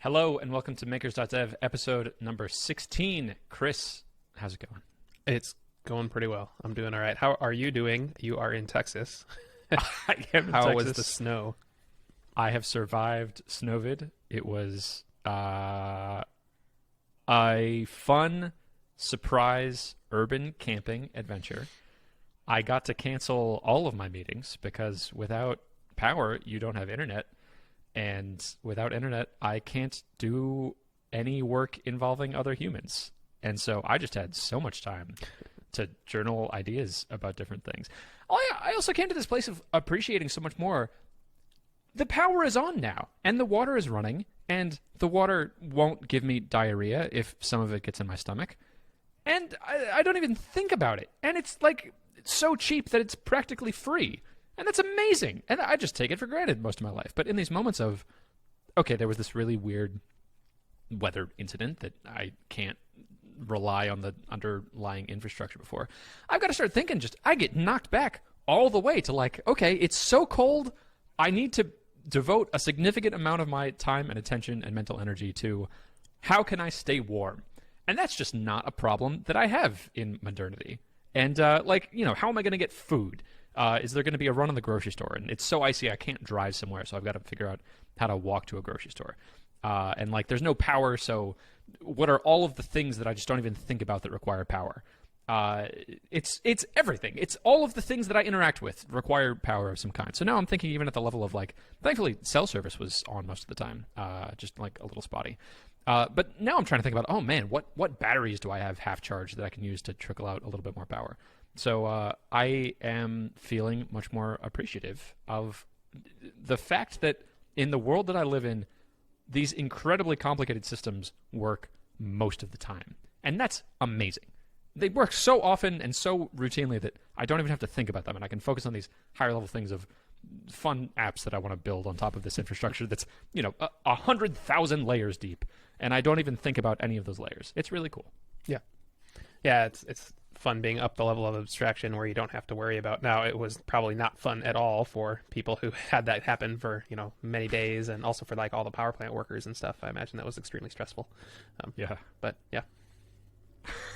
Hello and welcome to Makers.dev, episode number 16. Chris, how's it going? It's going pretty well. I'm doing all right. How are you doing? You are in Texas. I am in How Texas. was the snow? I have survived SNOVID. It was a fun, surprise, urban camping adventure. I got to cancel all of my meetings because without power, you don't have internet. And without internet, I can't do any work involving other humans. And so I just had so much time to journal ideas about different things. I also came to this place of appreciating so much more. The power is on now, and the water is running, and the water won't give me diarrhea if some of it gets in my stomach. And I don't even think about it. And it's like so cheap that it's practically free. And that's amazing. And I just take it for granted most of my life. But in these moments of, okay, there was this really weird weather incident that I can't rely on the underlying infrastructure before, I've got to start thinking I get knocked back all the way to like, okay, it's so cold, I need to devote a significant amount of my time and attention and mental energy to how can I stay warm? And that's just not a problem that I have in modernity. And how am I going to get food? Is there going to be a run on the grocery store? And it's so icy I can't drive somewhere, so I've got to figure out how to walk to a grocery store. And there's no power, so what are all of the things that I just don't even think about that require power? It's everything. It's all of the things that I interact with require power of some kind. So now I'm thinking even at the level of thankfully cell service was on most of the time, just like a little spotty. But now I'm trying to think about, oh man, what batteries do I have half charged that I can use to trickle out a little bit more power? So I am feeling much more appreciative of the fact that in the world that I live in, these incredibly complicated systems work most of the time. And that's amazing. They work so often and so routinely that I don't even have to think about them, and I can focus on these higher level things of fun apps that I want to build on top of this infrastructure that's 100,000 layers deep, and I don't even think about any of those layers. It's really cool. Yeah, it's fun being up the level of abstraction where you don't have to worry about. Now, it was probably not fun at all for people who had that happen for many days, and also for all the power plant workers and stuff. I imagine that was extremely stressful. But yeah.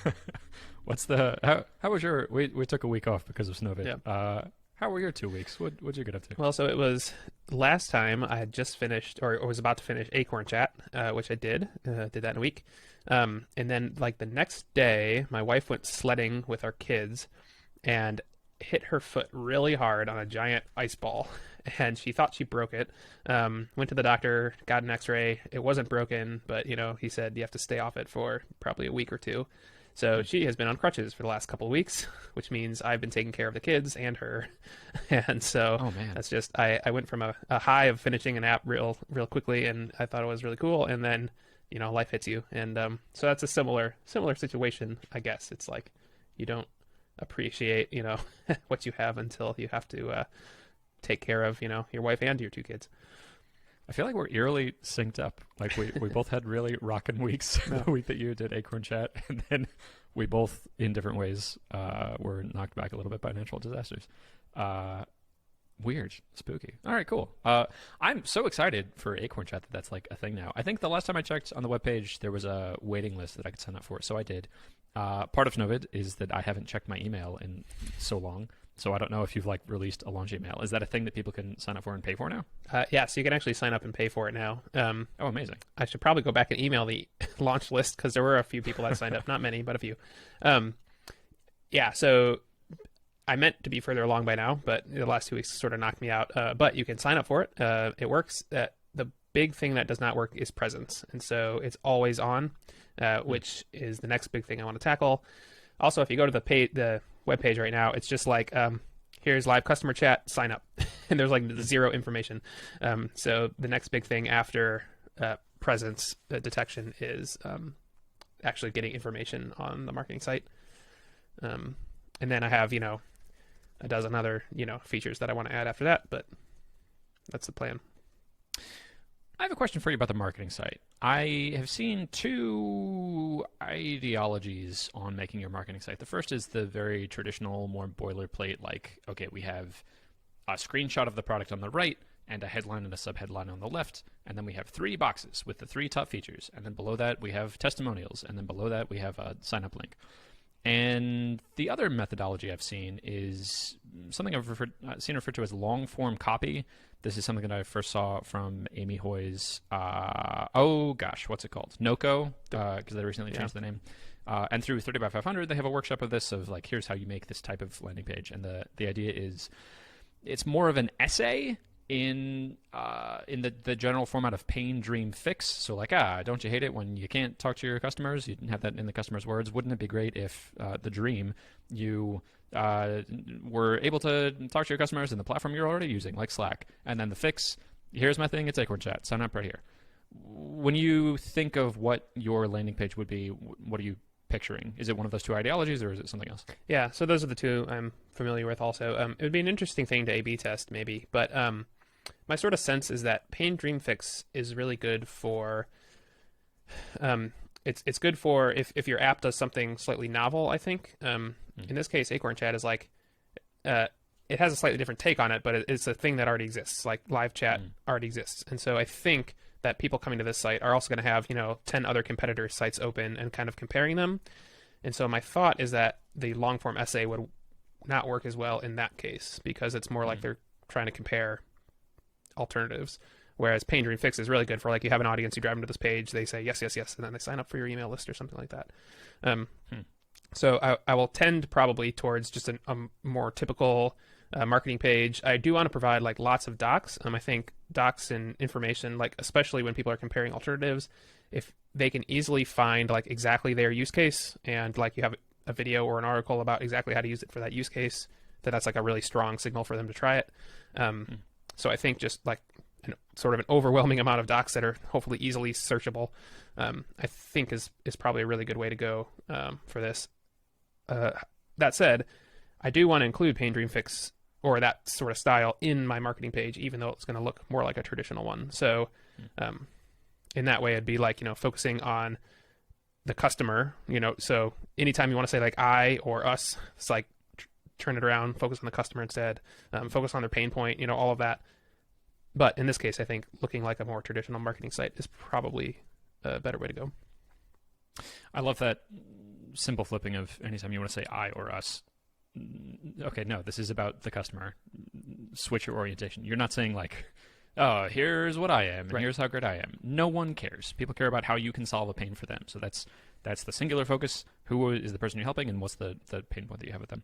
How was your? We took a week off because of SNOVID. Yeah. How were your 2 weeks? What'd you get up to? Well, so it was last time I had just finished, or was about to finish Acorn Chat, which I did that in a week. And then the next day, my wife went sledding with our kids and hit her foot really hard on a giant ice ball. And she thought she broke it. Went to the doctor, got an x-ray. It wasn't broken, but he said you have to stay off it for probably a week or two. So she has been on crutches for the last couple of weeks, which means I've been taking care of the kids and her. And so that's just, I went from a high of finishing an app real quickly, and I thought it was really cool. And then, life hits you. And so that's a similar situation, I guess. It's like you don't appreciate, what you have until you have to take care of, your wife and your 2 kids. I feel like we're eerily synced up. We both had really rockin' weeks the week that you did Acorn Chat, and then we both, in different ways, were knocked back a little bit by natural disasters. Weird. Spooky. All right, cool. I'm so excited for Acorn Chat that's a thing now. I think the last time I checked on the webpage, there was a waiting list that I could sign up for, so I did. Part of SNOVID is that I haven't checked my email in so long. So I don't know if you've released a launch email. Is that a thing that people can sign up for and pay for now? Yeah, so you can actually sign up and pay for it now. Oh, amazing. I should probably go back and email the launch list because there were a few people that signed up. Not many, but a few. So I meant to be further along by now, but the last 2 weeks sort of knocked me out. But you can sign up for it. It works. The big thing that does not work is presence. And so it's always on, which is the next big thing I want to tackle. Also, if you go to the webpage right now, it's just here's live customer chat, sign up. And there's zero information. So the next big thing after presence detection is actually getting information on the marketing site. And then I have, a dozen other, features that I want to add after that, but that's the plan. I have a question for you about the marketing site. I have seen 2 ideologies on making your marketing site. The first is the very traditional, more boilerplate, okay, we have a screenshot of the product on the right and a headline and a subheadline on the left, and then we have 3 boxes with the 3 top features, and then below that we have testimonials, and then below that we have a sign-up link. And the other methodology I've seen is something I've seen referred to as long-form copy. This is something that I first saw from Amy Hoy's, what's it called? Noco, because they recently changed the name. And through 30 by 500, they have a workshop of this, of like, here's how you make this type of landing page. And the idea is it's more of an essay in the general format of pain, dream, fix. So like, don't you hate it when you can't talk to your customers? You have that in the customer's words. Wouldn't it be great if the dream, you were able to talk to your customers in the platform you're already using, like Slack? And then the fix, here's my thing, it's Acorn Chat. Sign up right here. When you think of what your landing page would be, what are you picturing? Is it one of those 2 ideologies, or is it something else? Yeah, so those are the 2 I'm familiar with also. It would be an interesting thing to A/B test maybe, but my sort of sense is that pain dream fix is really good for it's good for if your app does something slightly novel, I think. In this case, Acorn Chat is like it has a slightly different take on it, but it's a thing that already exists. Like live chat already exists. And so I think that people coming to this site are also going to have, 10 other competitor sites open and kind of comparing them. And so my thought is that the long form essay would not work as well in that case, because it's more like they're trying to compare alternatives. Whereas pain dream fix is really good for, like, you have an audience, you drive them to this page, they say yes, yes, yes, and then they sign up for your email list or something like that. So I will tend probably towards just a more typical marketing page. I do want to provide like lots of docs. I think docs and information, like especially when people are comparing alternatives, if they can easily find like exactly their use case, and like you have a video or an article about exactly how to use it for that use case, that's like a really strong signal for them to try it. So I think just like sort of an overwhelming amount of docs that are hopefully easily searchable, I think is probably a really good way to go for this. That said, I do want to include pain dream fix or that sort of style in my marketing page, even though it's going to look more like a traditional one. So in that way, it'd be like, focusing on the customer, so anytime you want to say like I or us, it's like turn it around, focus on the customer instead, focus on their pain point, all of that. But in this case, I think looking like a more traditional marketing site is probably a better way to go. I love that simple flipping of anytime you want to say I or us. Okay, no, this is about the customer. Switch your orientation. You're not saying like, oh, here's what I am, and here's how great I am. No one cares. People care about how you can solve a pain for them. So that's the singular focus. Who is the person you're helping, and what's the pain point that you have with them?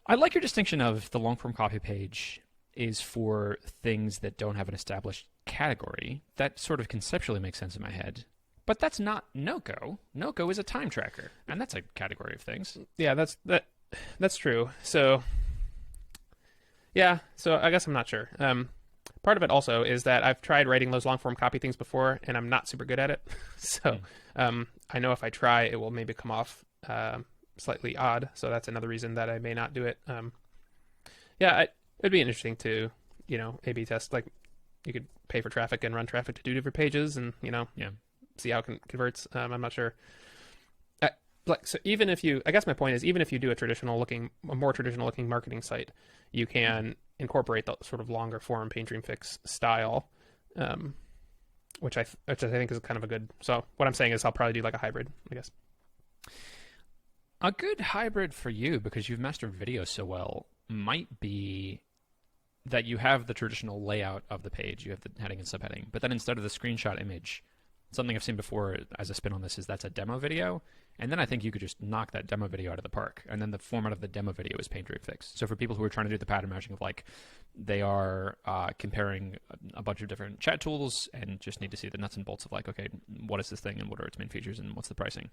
I like your distinction of the long-form copy page is for things that don't have an established category. That sort of conceptually makes sense in my head. But that's not Noco. Noco is a time tracker, and that's a category of things. Yeah, that's true. So, yeah, so I guess I'm not sure. Part of it also is that I've tried writing those long-form copy things before, and I'm not super good at it. So I know if I try, it will maybe come off slightly odd. So that's another reason that I may not do it. It'd be interesting to, A/B test. Like, you could pay for traffic and run traffic to 2 different pages, and see how it converts. I'm not sure. So even if I guess my point is, even if you do a more traditional looking marketing site, you can incorporate the sort of longer form pain dream fix style, which I think is kind of a good. So what I'm saying is I'll probably do like a hybrid, I guess. A good hybrid for you, because you've mastered video so well, might be that you have the traditional layout of the page. You have the heading and subheading, but then instead of the screenshot image, something I've seen before as a spin on this is that's a demo video. And then I think you could just knock that demo video out of the park. And then the format of the demo video is pain dream fix. So for people who are trying to do the pattern matching of like, they are comparing a bunch of different chat tools and just need to see the nuts and bolts of like, okay, what is this thing and what are its main features and what's the pricing?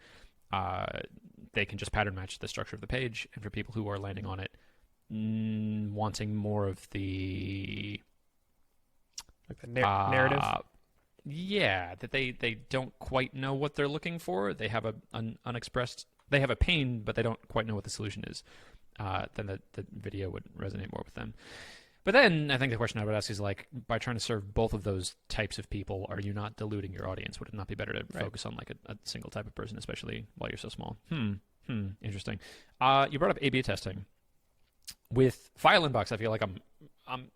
They can just pattern match the structure of the page. And for people who are landing on it, wanting more of the narrative. Yeah, that they don't quite know what they're looking for. They have an unexpressed. They have a pain, but they don't quite know what the solution is. Then the video would resonate more with them. But then I think the question I would ask is like, by trying to serve both of those types of people, are you not diluting your audience? Would it not be better to focus on like a single type of person, especially while you're so small? Interesting. You brought up A/B testing. With File Inbox, I feel like I'm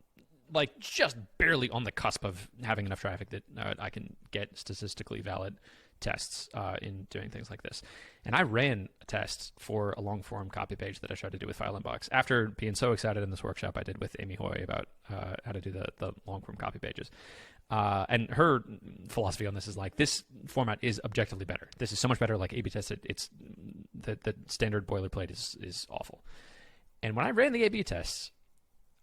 like just barely on the cusp of having enough traffic that I can get statistically valid tests in doing things like this. And I ran a test for a long form copy page that I tried to do with File Inbox after being so excited in this workshop I did with Amy Hoy about how to do the long form copy pages. And her philosophy on this is like, this format is objectively better. This is so much better. Like A/B tested, it's the standard boilerplate is awful. And when I ran the A/B tests,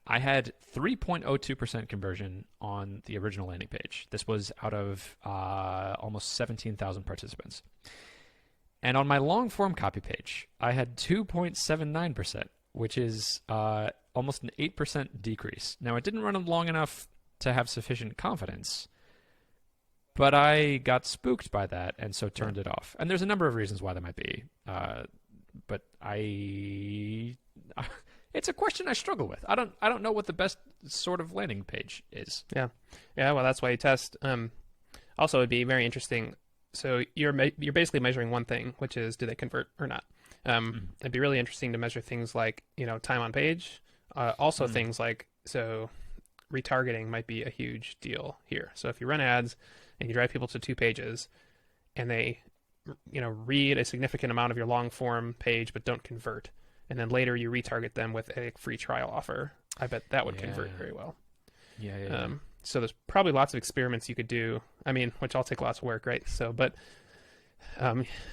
I had 3.02% conversion on the original landing page. This was out of almost 17,000 participants. And on my long form copy page, I had 2.79%, which is almost an 8% decrease. Now, it didn't run long enough to have sufficient confidence, but I got spooked by that and so turned it off. And there's a number of reasons why that might be, but it's a question I struggle with. I don't know what the best sort of landing page is. Yeah. Well, that's why you test. Also, it'd be very interesting. So you're basically measuring one thing, which is, do they convert or not? It'd be really interesting to measure things like, time on page. Also things like, so retargeting might be a huge deal here. So if you run ads and you drive people to 2 pages and they, read a significant amount of your long form page but don't convert, and then later you retarget them with a free trial offer, I bet that would convert very well. Yeah. So there's probably lots of experiments you could do. I mean, which all take lots of work, right? So, but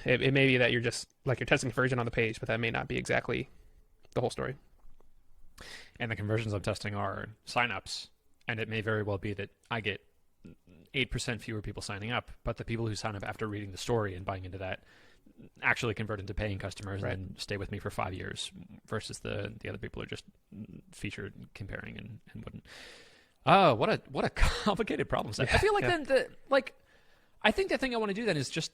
it may be that you're just like you're testing conversion on the page, but that may not be exactly the whole story. And the conversions I'm testing are signups, and it may very well be that I get 8% fewer people signing up, but the people who sign up after reading the story and buying into that actually convert into paying customers and then stay with me for 5 years, versus the other people are just featured comparing and wouldn't. Oh, what a complicated problem set. I feel like then I think the thing I want to do then is just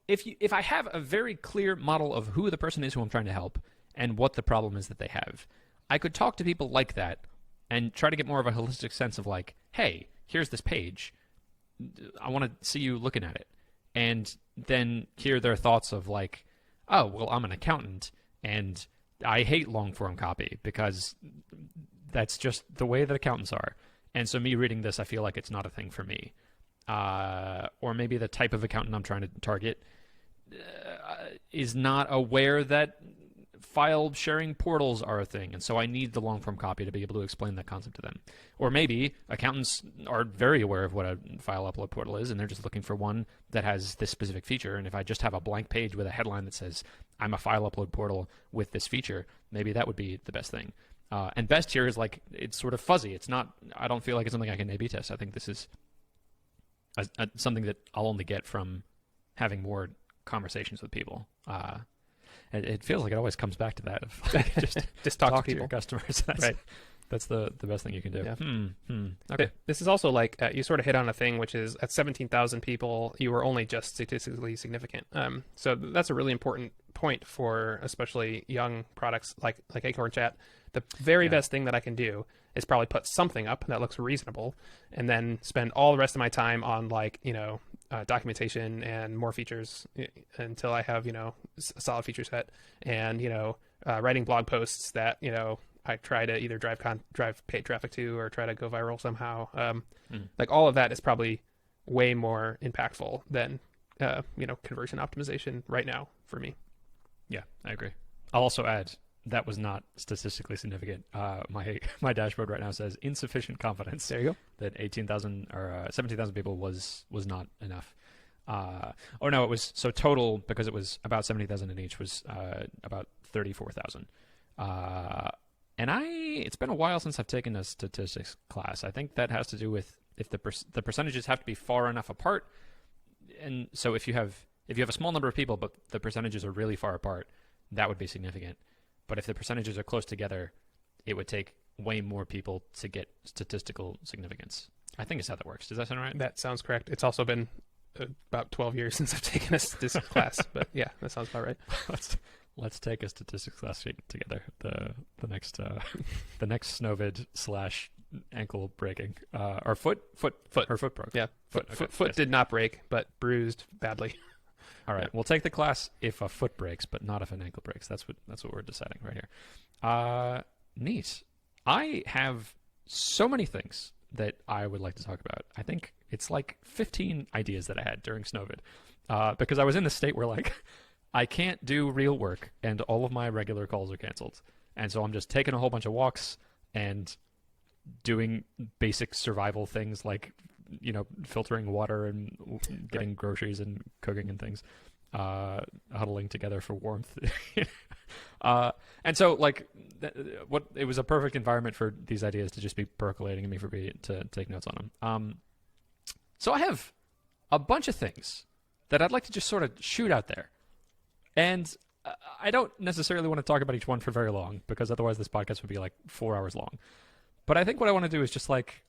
if I have a very clear model of who the person is who I'm trying to help and what the problem is that they have, I could talk to people like that and try to get more of a holistic sense of like, hey, here's this page. I want to see you looking at it. And then hear their thoughts of like, oh, well, I'm an accountant and I hate long form copy because that's just the way that accountants are. And so me reading this, I feel like it's not a thing for me. Or maybe the type of accountant I'm trying to target is not aware that file sharing portals are a thing, and so I need the long form copy to be able to explain that concept to them. Or maybe accountants are very aware of what a file upload portal is, and they're just looking for one that has this specific feature. And if I just have a blank page with a headline that says, I'm a file upload portal with this feature, maybe that would be the best thing. And best here is like, it's sort of fuzzy. It's not, I don't feel like it's something I can A/B test. I think this is something that I'll only get from having more conversations with people. It feels like it always comes back to that. Of like just talk to your customers. That's the best thing you can do. Yeah. Okay. This is also like you sort of hit on a thing, which is at 17,000 people, you were only just statistically significant. So that's a really important point for especially young products like Acorn Chat. The very best thing that I can do is probably put something up that looks reasonable, and then spend all the rest of my time on documentation and more features until I have a solid feature set, and writing blog posts that I try to either drive paid traffic to or try to go viral somehow. Like all of that is probably way more impactful than conversion optimization right now for me. Yeah, I agree. I'll also add that was not statistically significant. My dashboard right now says insufficient confidence. There you go. That 18,000 or 17,000 people was not enough. It was so total, because it was about 70,000 in each, was about 34,000. And it's been a while since I've taken a statistics class. I think that has to do with if the percentages have to be far enough apart. And so if you have a small number of people but the percentages are really far apart, that would be significant. But if the percentages are close together, it would take way more people to get statistical significance. I think it's how that works. Does that sound right? That sounds correct. It's also been about 12 years since I've taken a statistics class, but yeah, that sounds about right. Let's take a statistics class together. The next SNOVID / ankle breaking or foot broke. Yeah, foot did not break, but bruised badly. All right, we'll take the class if a foot breaks, but not if an ankle breaks. That's what we're deciding right here. Neat. I have so many things that I would like to talk about. I think it's like 15 ideas that I had during SNOVID, because I was in the state where like I can't do real work and all of my regular calls are canceled. And so I'm just taking a whole bunch of walks and doing basic survival things like, filtering water and getting groceries and cooking and things, huddling together for warmth. And so like it was a perfect environment for these ideas to just be percolating in me for me to take notes on them. So I have a bunch of things that I'd like to just sort of shoot out there. And I don't necessarily want to talk about each one for very long, because otherwise this podcast would be like 4 hours long. But I think what I want to do is just like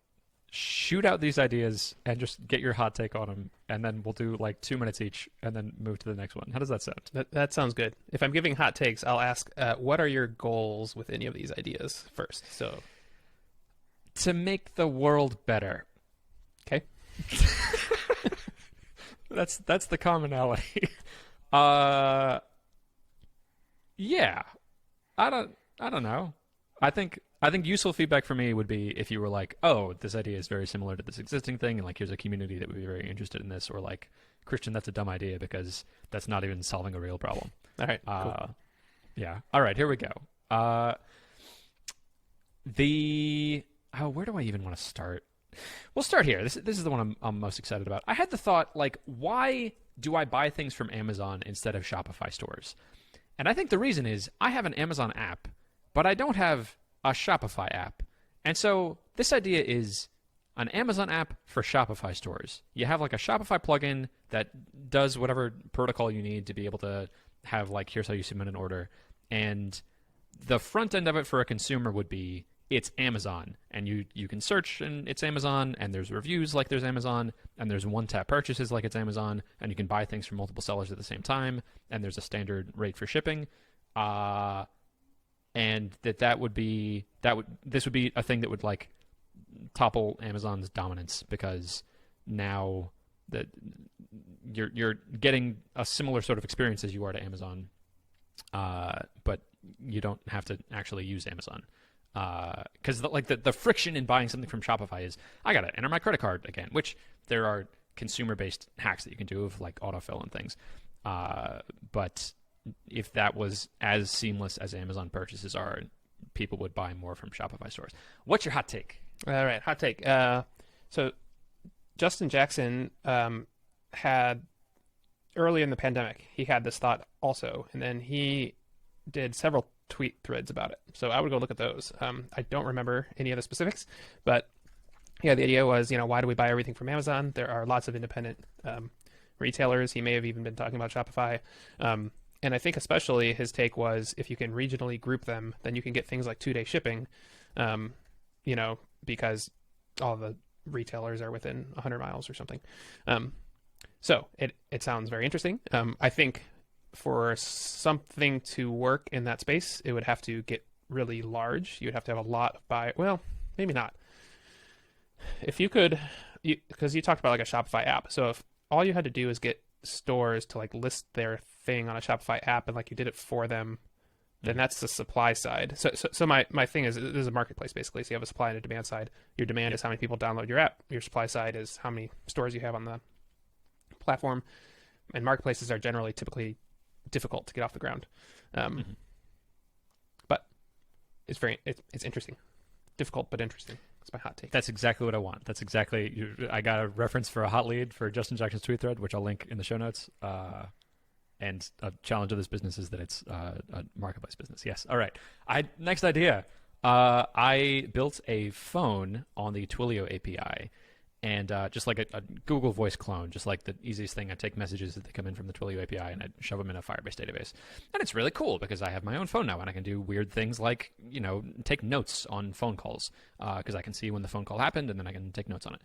shoot out these ideas and just get your hot take on them, and then we'll do like 2 minutes each and then move to the next one. How does that sound? That sounds good. If I'm giving hot takes, I'll ask, what are your goals with any of these ideas first? So, to make the world better. Okay. That's the commonality. Yeah. I don't know. I think useful feedback for me would be if you were like, oh, this idea is very similar to this existing thing, and like here's a community that would be very interested in this, or like, Christian, that's a dumb idea because that's not even solving a real problem. All right. Cool. Yeah. All right, here we go. Where do I even want to start? We'll start here. This is the one I'm most excited about. I had the thought, like, why do I buy things from Amazon instead of Shopify stores? And I think the reason is I have an Amazon app, but I don't have a Shopify app. And so this idea is an Amazon app for Shopify stores. You have like a Shopify plugin that does whatever protocol you need to be able to have like, here's how you submit an order. And the front end of it for a consumer would be, it's Amazon, and you can search and it's Amazon, and there's reviews like there's Amazon, and there's one-tap purchases like it's Amazon, and you can buy things from multiple sellers at the same time, and there's a standard rate for shipping. And this would be a thing that would like topple Amazon's dominance, because now that you're getting a similar sort of experience as you are to Amazon, but you don't have to actually use Amazon. Because the friction in buying something from Shopify is I gotta enter my credit card again, which there are consumer-based hacks that you can do of like autofill and things. But if that was as seamless as Amazon purchases are, people would buy more from Shopify stores. What's your hot take? All right, hot take. So Justin Jackson had early in the pandemic, he had this thought also, and then he did several tweet threads about it. So I would go look at those. I don't remember any of the specifics, but yeah, the idea was, why do we buy everything from Amazon? There are lots of independent retailers. He may have even been talking about Shopify. And I think especially his take was, if you can regionally group them, then you can get things like 2-day shipping, because all the retailers are within 100 miles or something. So it sounds very interesting. I think for something to work in that space, it would have to get really large. You would have to have a lot of well, maybe not. If you could, because you talked about like a Shopify app. So if all you had to do is get stores to like list their thing on a Shopify app, and like you did it for them, then that's the supply side. So my thing is, this is a marketplace basically. So you have a supply and a demand side. Your demand is how many people download your app. Your supply side is how many stores you have on the platform. And marketplaces are typically difficult to get off the ground. But it's interesting. Difficult but interesting. That's my hot take. That's exactly what I want. I got a reference for a hot lead for Justin Jackson's tweet thread, which I'll link in the show notes. And a challenge of this business is that it's a marketplace business. Yes. All right. Next idea. I built a phone on the Twilio API, and just like a Google Voice clone, just like the easiest thing. I take messages that come in from the Twilio API and I shove them in a Firebase database. And it's really cool because I have my own phone now, and I can do weird things like, take notes on phone calls, because I can see when the phone call happened, and then I can take notes on it.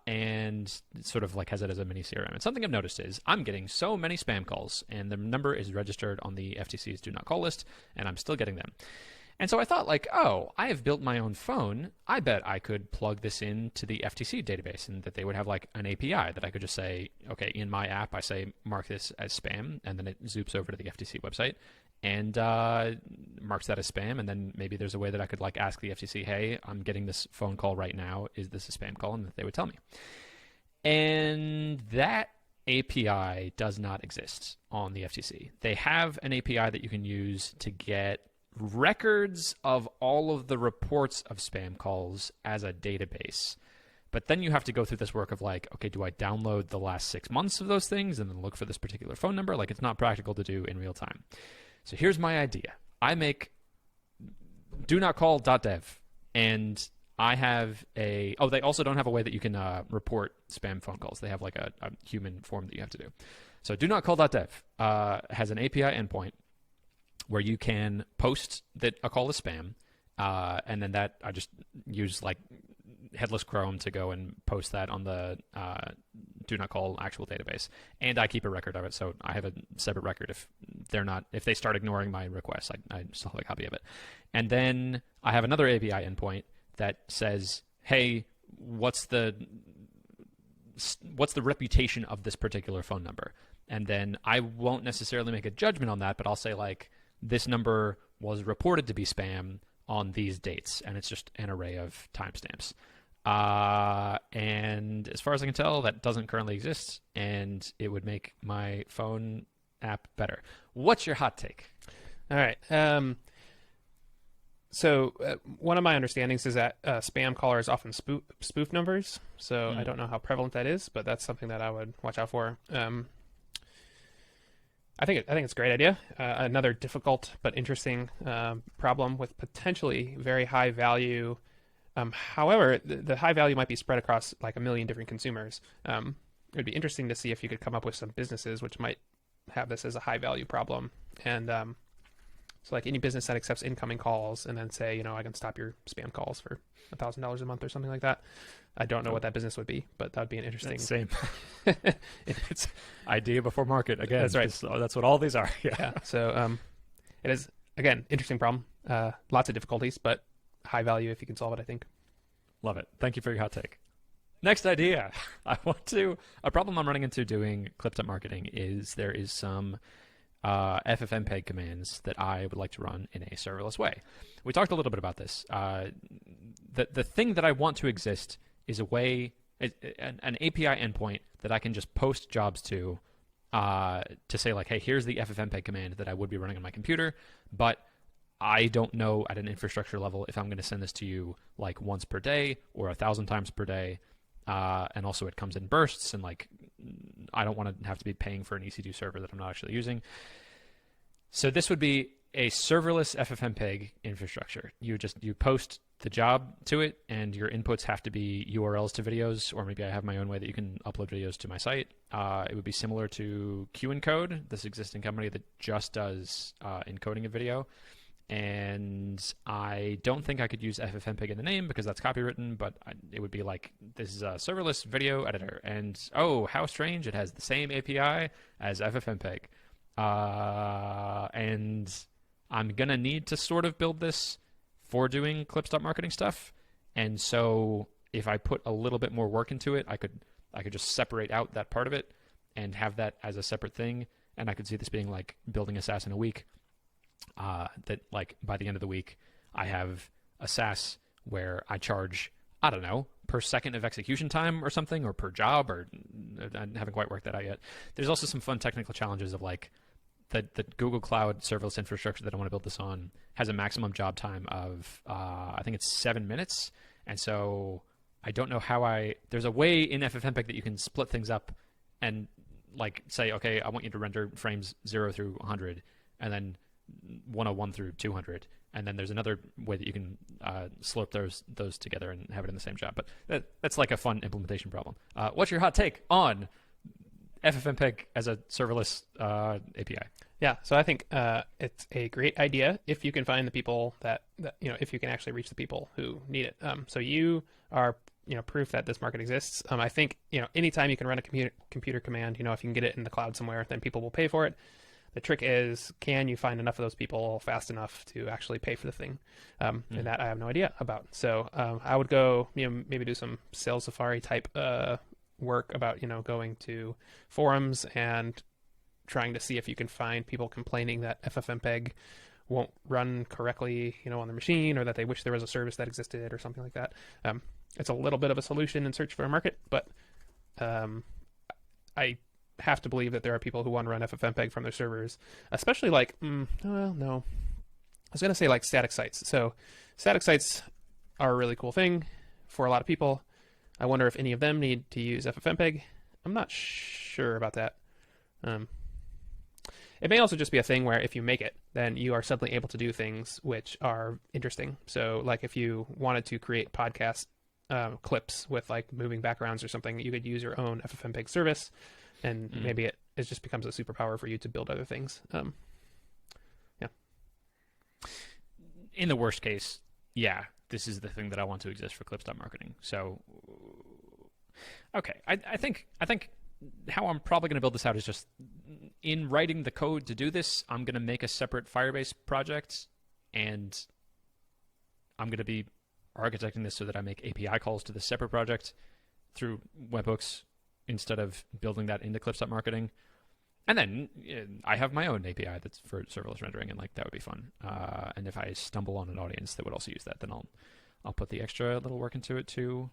And it sort of like has it as a mini CRM. And something I've noticed is I'm getting so many spam calls, and the number is registered on the FTC's do not call list, and I'm still getting them. And so I thought, like, oh, I have built my own phone. I bet I could plug this into the FTC database, and that they would have like an API that I could just say, okay, in my app, I say, mark this as spam, and then it zoops over to the FTC website. and marks that as spam. And then maybe there's a way that I could like ask the FCC, hey, I'm getting this phone call right now. Is this a spam call? And they would tell me. And that API does not exist on the FCC. They have an API that you can use to get records of all of the reports of spam calls as a database. But then you have to go through this work of like, okay, do I download the last 6 months of those things and then look for this particular phone number? Like, it's not practical to do in real time. So here's my idea. I make donotcall.dev, and I have they also don't have a way that you can report spam phone calls. They have like a human form that you have to do. So donotcall.dev has an API endpoint where you can post that a call is spam, and then that I just use like headless Chrome to go and post that on the do not call actual database, and I keep a record of it. So I have a separate record if they start ignoring my requests, I still have a copy of it. And then I have another API endpoint that says, hey, what's the reputation of this particular phone number? And then I won't necessarily make a judgment on that, but I'll say like, this number was reported to be spam on these dates, and it's just an array of timestamps. And as far as I can tell, that doesn't currently exist, and it would make my phone app better. What's your hot take? All right. So one of my understandings is that spam callers often spoof numbers. So I don't know how prevalent that is, but that's something that I would watch out for. I think it's a great idea. Another difficult but interesting problem with potentially very high value. However, the high value might be spread across like a million different consumers. It would be interesting to see if you could come up with some businesses which might have this as a high value problem. And so like any business that accepts incoming calls and then say, I can stop your spam calls for $1,000 a month or something like that. I don't know what that business would be, but that would be an interesting. Same. It's idea before market again. That's right. That's what all these are. Yeah. So it is, again, interesting problem. Lots of difficulties, but high value if you can solve it, I think. Love it. Thank you for your hot take. Next idea. A problem I'm running into doing clipped-up marketing is there is some ffmpeg commands that I would like to run in a serverless way. We talked a little bit about this. The thing that I want to exist is a way, an API endpoint that I can just post jobs to say like, hey, here's the ffmpeg command that I would be running on my computer, but I don't know at an infrastructure level if I'm going to send this to you like once per day or 1,000 times per day. And also it comes in bursts, and like I don't want to have to be paying for an EC2 server that I'm not actually using. So this would be a serverless ffmpeg infrastructure. You post the job to it, and your inputs have to be URLs to videos, or maybe I have my own way that you can upload videos to my site. It would be similar to QEncode, this existing company that just does encoding of video. And I don't think I could use ffmpeg in the name because that's copywritten, but it would be like, this is a serverless video editor, and oh, how strange, it has the same API as ffmpeg. And I'm going to need to sort of build this for doing clip-stop marketing stuff. And so if I put a little bit more work into it, I could just separate out that part of it and have that as a separate thing. And I could see this being like building a SaaS in a week. That like by the end of the week, I have a SaaS where I charge, I don't know, per second of execution time or something, or per job, or I haven't quite worked that out yet. There's also some fun technical challenges of like the Google Cloud serverless infrastructure that I want to build this on has a maximum job time of, I think it's 7 minutes. And so I don't know how there's a way in ffmpeg that you can split things up and like say, okay, I want you to render frames 0 through 100 and then 101 through 200, and then there's another way that you can slope those together and have it in the same job. But that's like a fun implementation problem. What's your hot take on ffmpeg as a serverless API? Yeah, so I think it's a great idea if you can find the people that if you can actually reach the people who need it. So you are proof that this market exists. I think anytime you can run a computer command, if you can get it in the cloud somewhere, then people will pay for it. The trick is, can you find enough of those people fast enough to actually pay for the thing? And that I have no idea about. So I would go, maybe do some Sales Safari type work about, going to forums and trying to see if you can find people complaining that ffmpeg won't run correctly, on the machine, or that they wish there was a service that existed or something like that. It's a little bit of a solution in search for a market, but I have to believe that there are people who want to run ffmpeg from their servers, especially like, well, no. I was going to say like static sites. So static sites are a really cool thing for a lot of people. I wonder if any of them need to use ffmpeg. I'm not sure about that. It may also just be a thing where if you make it, then you are suddenly able to do things which are interesting. So like if you wanted to create podcast clips with like moving backgrounds or something, you could use your own ffmpeg service, and maybe it just becomes a superpower for you to build other things. Yeah. In the worst case, yeah, this is the thing that I want to exist for clips.marketing. So, okay, I think how I'm probably going to build this out is just in writing the code to do this, I'm going to make a separate Firebase project, and I'm going to be architecting this so that I make API calls to this separate project through webhooks instead of building that into clips.marketing. And then I have my own API that's for serverless rendering, and like that would be fun. And if I stumble on an audience that would also use that, then I'll put the extra little work into it to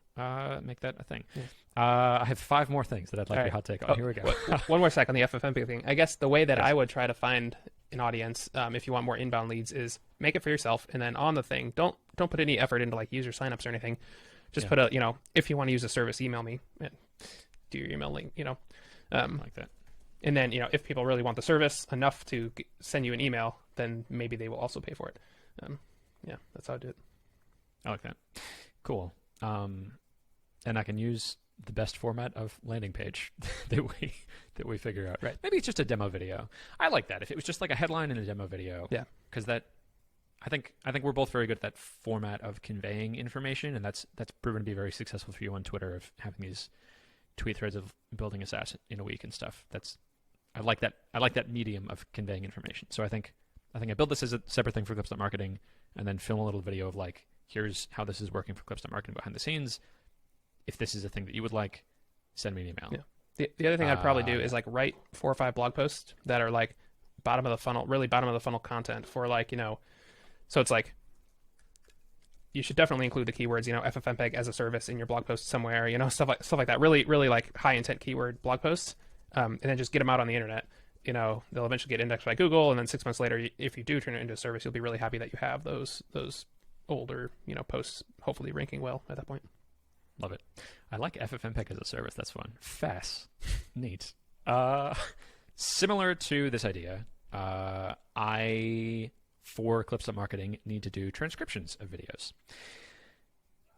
make that a thing. Yeah. I have 5 more things that I'd like your hot take on. Here we go. One more sec on the ffmpeg thing. I guess the way that I would try to find an audience, if you want more inbound leads, is make it for yourself, and then on the thing, don't put any effort into like user signups or anything. Just put a, if you want to use a service, email me. Do your email link, like that. And then, if people really want the service enough to send you an email, then maybe they will also pay for it. Yeah, that's how I do it. I like that. Cool. And I can use the best format of landing page that we figure out. Right. Maybe it's just a demo video. I like that. If it was just like a headline and a demo video. Yeah. Because I think we're both very good at that format of conveying information, and that's proven to be very successful for you on Twitter, of having these tweet threads of building a SaaS in a week and stuff. I like that medium of conveying information. So I think I build this as a separate thing for clips.marketing, and then film a little video of like, here's how this is working for clips.marketing behind the scenes. If this is a thing that you would like, send me an email. Yeah. The other thing I'd probably do is like write 4 or 5 blog posts that are like bottom of the funnel content for like, so it's like, you should definitely include the keywords, ffmpeg as a service in your blog post somewhere, stuff like that. Really, really like high intent keyword blog posts, and then just get them out on the internet. They'll eventually get indexed by Google, and then 6 months later, if you do turn it into a service, you'll be really happy that you have those older, posts hopefully ranking well at that point. Love it. I like ffmpeg as a service. That's fun. Fast. Neat. Similar to this idea, I, for clips.marketing, need to do transcriptions of videos.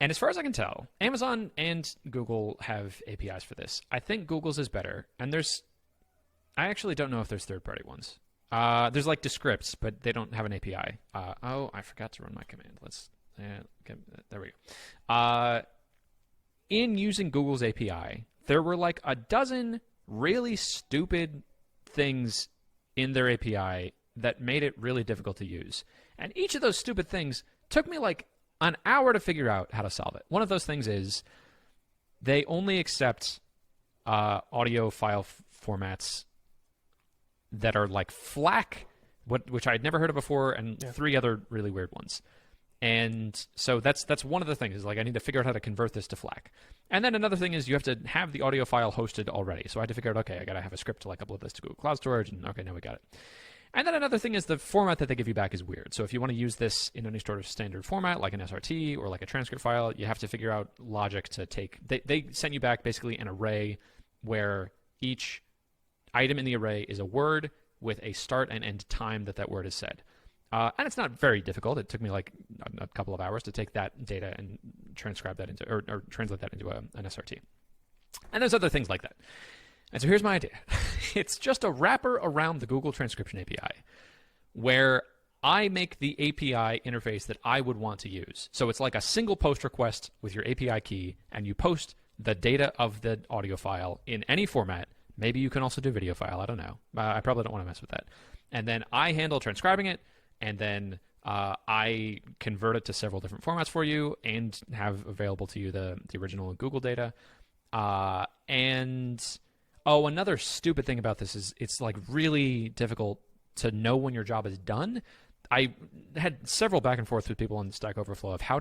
And as far as I can tell, Amazon and Google have APIs for this. I think Google's is better. And I actually don't know if there's third-party ones. There's like Descripts, but they don't have an API. I forgot to run my command. There we go. In using Google's API, there were like a dozen really stupid things in their API that made it really difficult to use. And each of those stupid things took me like an hour to figure out how to solve it. One of those things is they only accept audio file formats that are like FLAC, which I had never heard of before, and 3 other really weird ones. And so that's one of the things, is like I need to figure out how to convert this to FLAC. And then another thing is you have to have the audio file hosted already. So I had to figure out, okay, I got to have a script to like upload this to Google Cloud Storage, and okay, now we got it. And then another thing is the format that they give you back is weird. So if you want to use this in any sort of standard format, like an SRT or like a transcript file, you have to figure out logic to take. They send you back basically an array where each item in the array is a word with a start and end time that word is said. And it's not very difficult. It took me like a couple of hours to take that data and transcribe that into, or translate that into an SRT. And there's other things like that. And so here's my idea. It's just a wrapper around the Google Transcription API where I make the API interface that I would want to use. So it's like a single post request with your API key, and you post the data of the audio file in any format. Maybe you can also do video file. I don't know. I probably don't want to mess with that. And then I handle transcribing it, and then I convert it to several different formats for you and have available to you the original Google data. And Oh, another stupid thing about this is it's like really difficult to know when your job is done. I had several back and forth with people on Stack Overflow of how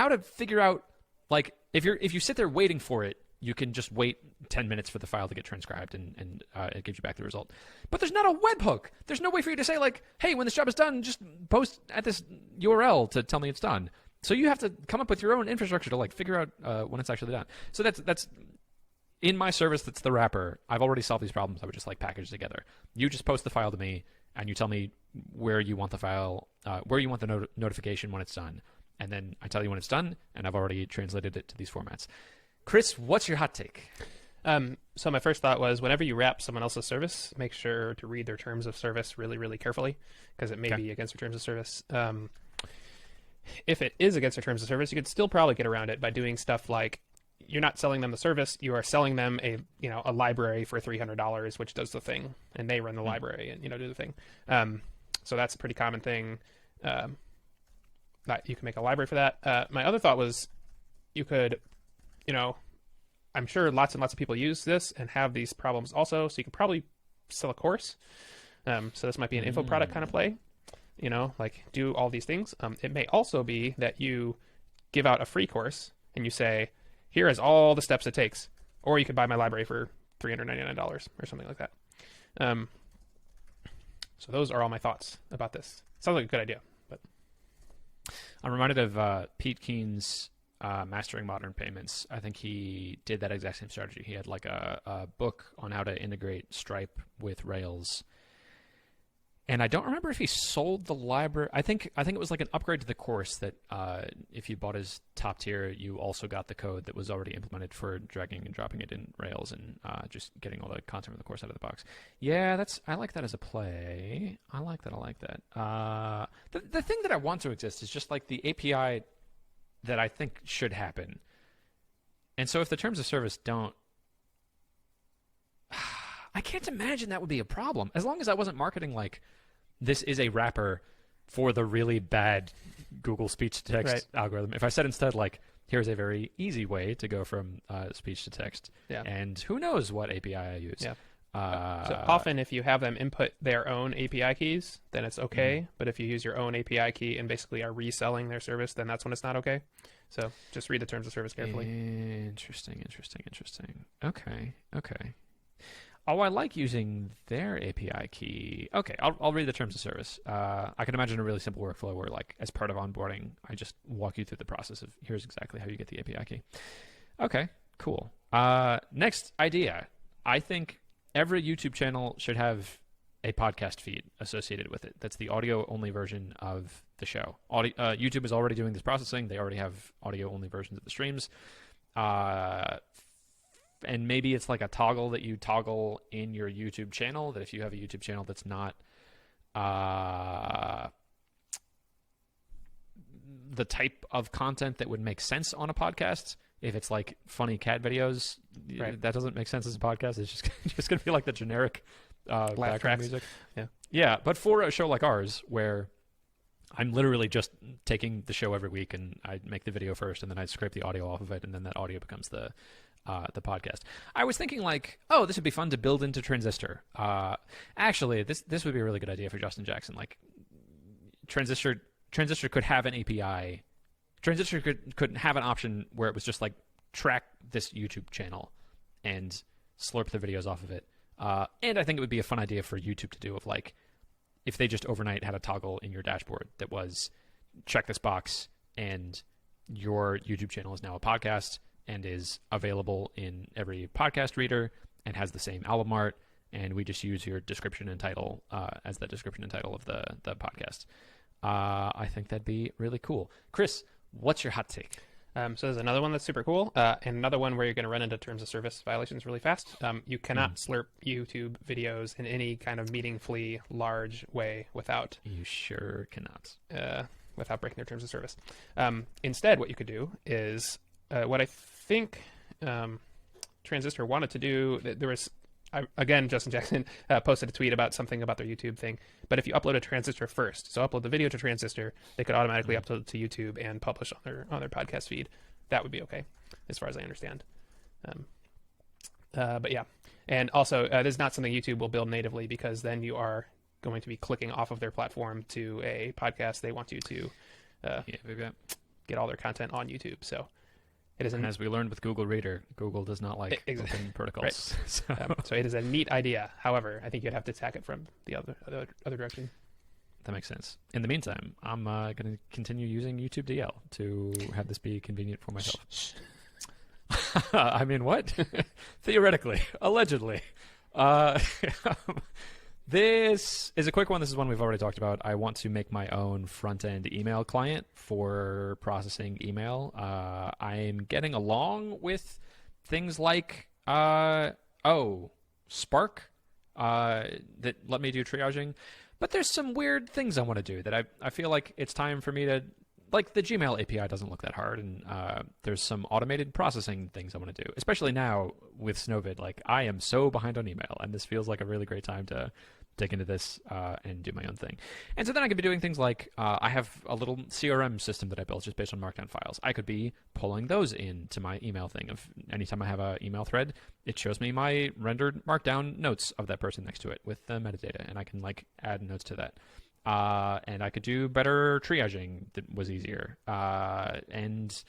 to figure out, like, if you sit there waiting for it, you can just wait 10 minutes for the file to get transcribed and it gives you back the result. But there's not a webhook. There's no way for you to say, like, hey, when this job is done, just post at this URL to tell me it's done. So you have to come up with your own infrastructure to, like, figure out when it's actually done. So that's in my service. That's the wrapper. I've already solved these problems. I would just, like, package together. You just post the file to me, and you tell me where you want the file, where you want the notification when it's done. And then I tell you when it's done, and I've already translated it to these formats. Chris, what's your hot take? So my first thought was, whenever you wrap someone else's service, make sure to read their terms of service really, really carefully, because it may be against their terms of service. If it is against their terms of service, you could still probably get around it by doing stuff like, you're not selling them the service, you are selling them a library for $300, which does the thing, and they run the library and do the thing. So that's a pretty common thing. That you can make a library for that. My other thought was, you could, I'm sure lots and lots of people use this and have these problems also, so you could probably sell a course. So this might be an info product kind of play, like do all these things. It may also be that you give out a free course and you say, here is all the steps it takes, or you could buy my library for $399 or something like that. So those are all my thoughts about this. Sounds like a good idea, but I'm reminded of Pete Keen's Mastering Modern Payments. I think he did that exact same strategy. He had like a book on how to integrate Stripe with Rails. And I don't remember if he sold the library. I think it was like an upgrade to the course that if you bought his top tier, you also got the code that was already implemented for dragging and dropping it in Rails and just getting all the content from the course out of the box. Yeah, I like that as a play. I like that. The thing that I want to exist is just like the API that I think should happen. And so if the terms of service don't, I can't imagine that would be a problem. As long as I wasn't marketing like, this is a wrapper for the really bad Google speech-to-text algorithm. If I said instead, like, here's a very easy way to go from speech to text, and who knows what API I use. Yeah. So often if you have them input their own API keys, then it's okay. But if you use your own API key and basically are reselling their service, then that's when it's not okay. So just read the terms of service carefully. Interesting. Okay. Oh, I like using their API key. Okay, I'll read the terms of service. I can imagine a really simple workflow where, like, as part of onboarding, I just walk you through the process of here's exactly how you get the API key. Okay, cool. Next idea. I think every YouTube channel should have a podcast feed associated with it. That's the audio-only version of the show. YouTube is already doing this processing. They already have audio-only versions of the streams. And maybe it's like a toggle that you toggle in your YouTube channel, that if you have a YouTube channel that's not the type of content that would make sense on a podcast, if it's like funny cat videos, that doesn't make sense as a podcast. It's just going to be like the generic background music. Yeah, but for a show like ours, where I'm literally just taking the show every week and I make the video first and then I scrape the audio off of it and then that audio becomes the podcast. I was thinking like, oh, this would be fun to build into Transistor. Actually, this would be a really good idea for Justin Jackson. Like, Transistor could have an API. Transistor could have an option where it was just like, track this YouTube channel and slurp the videos off of it. And I think it would be a fun idea for YouTube to do, of like, if they just overnight had a toggle in your dashboard that was, check this box and your YouTube channel is now a podcast and is available in every podcast reader and has the same album art, and we just use your description and title as the description and title of the podcast. I think that'd be really cool. Chris, what's your hot take? So there's another one that's super cool, and another one where you're going to run into terms of service violations really fast. You cannot slurp YouTube videos in any kind of meaningfully large way without... You sure cannot. Without breaking their terms of service. Instead, what you could do is what I think Transistor wanted to do. There was, again, Justin Jackson posted a tweet about something about their YouTube thing. But if you upload a Transistor first, so upload the video to Transistor, they could automatically upload it to YouTube and publish on their podcast feed. That would be okay, as far as I understand. But yeah, And also, this is not something YouTube will build natively, because then you are going to be clicking off of their platform to a podcast. They want you to get all their content on YouTube. So it is, and as we learned with Google Reader, Google does not like open protocols. Right. So it is a neat idea. However, I think you'd have to attack it from the other direction. That makes sense. In the meantime, I'm going to continue using YouTube DL to have this be convenient for myself. I mean, what? Theoretically, allegedly. This is a quick one. This is one we've already talked about. I want to make my own front-end email client for processing email. I'm getting along with things like, Spark, that let me do triaging. But there's some weird things I want to do that I feel like it's time for me to... Like, the Gmail API doesn't look that hard, and there's some automated processing things I want to do, especially now with SNOVID. Like, I am so behind on email, and this feels like a really great time to dig into this and do my own thing. And so then I could be doing things like, I have a little CRM system that I built just based on Markdown files. I could be pulling those into my email thing. Of anytime I have an email thread, it shows me my rendered Markdown notes of that person next to it with the metadata, and I can, like, add notes to that. And I could do better triaging that was easier. And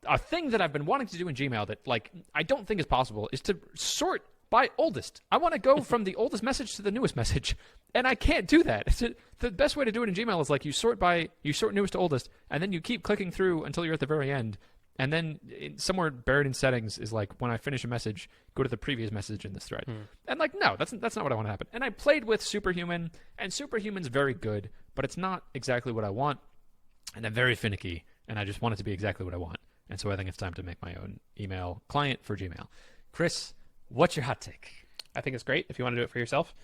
a thing that I've been wanting to do in Gmail that, like, I don't think is possible is to sort by oldest. I want to go from the oldest message to the newest message, and I can't do that. The best way to do it in Gmail is, like, you sort newest to oldest, and then you keep clicking through until you're at the very end. And then somewhere buried in settings is, like, when I finish a message, go to the previous message in this thread. And, like, no, that's not what I want to happen. And I played with Superhuman, and Superhuman's very good, but it's not exactly what I want. And I'm very finicky, and I just want it to be exactly what I want. And so I think it's time to make my own email client for Gmail. Chris, what's your hot take? I think it's great if you want to do it for yourself.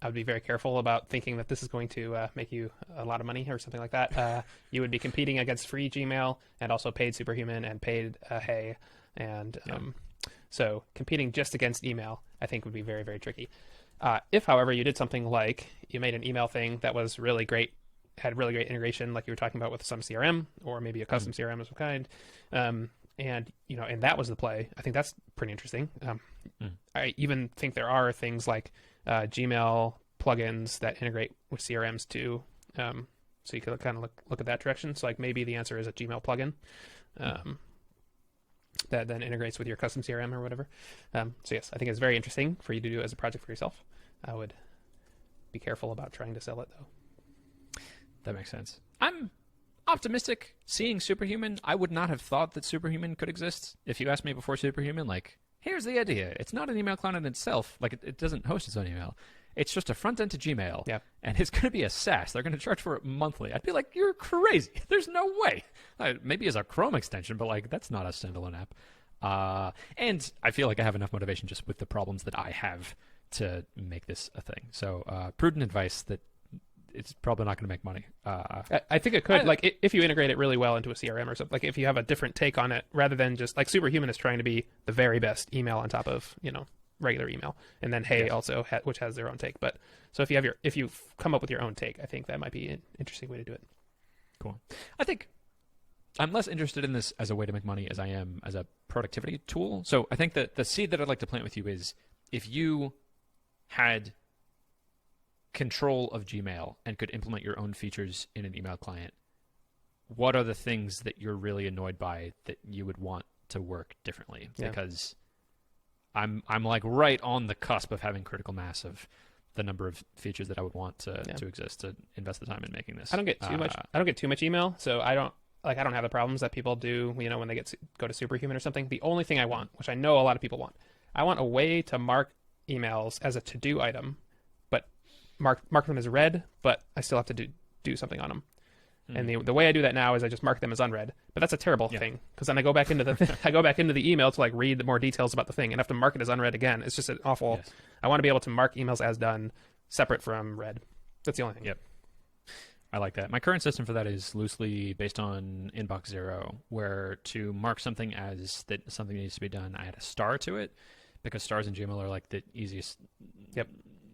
I would be very careful about thinking that this is going to make you a lot of money or something like that. You would be competing against free Gmail and also paid Superhuman and paid Hey. And so competing just against email, I think, would be very, very tricky. If, however, you did something like you made an email thing that was really great, had really great integration, like you were talking about with some CRM or maybe a custom CRM of some kind, and that was the play, I think that's pretty interesting. I even think there are things like Gmail plugins that integrate with CRMs too. So you could kind of look at that direction. So, like, maybe the answer is a Gmail plugin that then integrates with your custom CRM or whatever. So yes, I think it's very interesting for you to do as a project for yourself. I would be careful about trying to sell it, though. That makes sense. I'm optimistic seeing Superhuman. I would not have thought that Superhuman could exist. If you asked me before Superhuman, like, here's the idea. It's not an email client in itself. Like, it doesn't host its own email. It's just a front end to Gmail. Yeah. And it's going to be a SaaS. They're going to charge for it monthly. I'd be like, you're crazy. There's no way. Maybe as a Chrome extension, but, like, that's not a standalone app. And I feel like I have enough motivation just with the problems that I have to make this a thing. So prudent advice that it's probably not going to make money. I think it could, if you integrate it really well into a CRM or something, like if you have a different take on it, rather than just, like, Superhuman is trying to be the very best email on top of, regular email, and then Hey also, which has their own take. But so if you come up with your own take, I think that might be an interesting way to do it. Cool. I think I'm less interested in this as a way to make money as I am as a productivity tool. So I think that the seed that I'd like to plant with you is, if you had control of Gmail and could implement your own features in an email client, what are the things that you're really annoyed by that you would want to work differently? Yeah. Because I'm like right on the cusp of having critical mass of the number of features that I would want to exist to invest the time in making this. I don't get too much. I don't get too much email, so I don't have the problems that people do. When they go to Superhuman or something. The only thing I want, which I know a lot of people want, I want a way to mark emails as a to-do item, but mark them as read, but I still have to do something on them. And the way I do that now is I just mark them as unread. But that's a terrible thing, because then I go back into the email to, like, read more details about the thing and have to mark it as unread again. It's just an awful. Yes. I want to be able to mark emails as done, separate from read. That's the only thing. Yep. I like that. My current system for that is loosely based on Inbox Zero, where to mark something as that something needs to be done, I add a star to it, because stars in Gmail are, like, the easiest. Yep.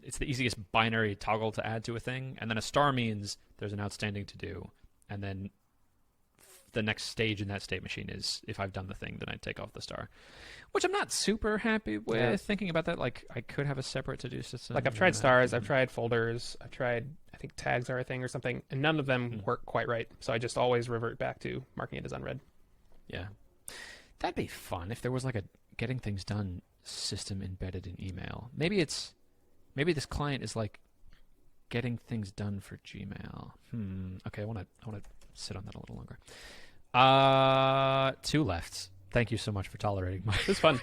It's the easiest binary toggle to add to a thing, and then a star means there's an outstanding to do. And then the next stage in that state machine is if I've done the thing, then I take off the star, which I'm not super happy with thinking about that. Like I could have a separate to-do system. Like I've tried stars, I've tried folders, I've tried, I think tags are a thing or something, and none of them work quite right. So I just always revert back to marking it as unread. Yeah. That'd be fun if there was like a getting things done system embedded in email. Maybe this client is like getting things done for Gmail. Okay, I want to sit on that a little longer. 2 left. Thank you so much for tolerating my. It's fun.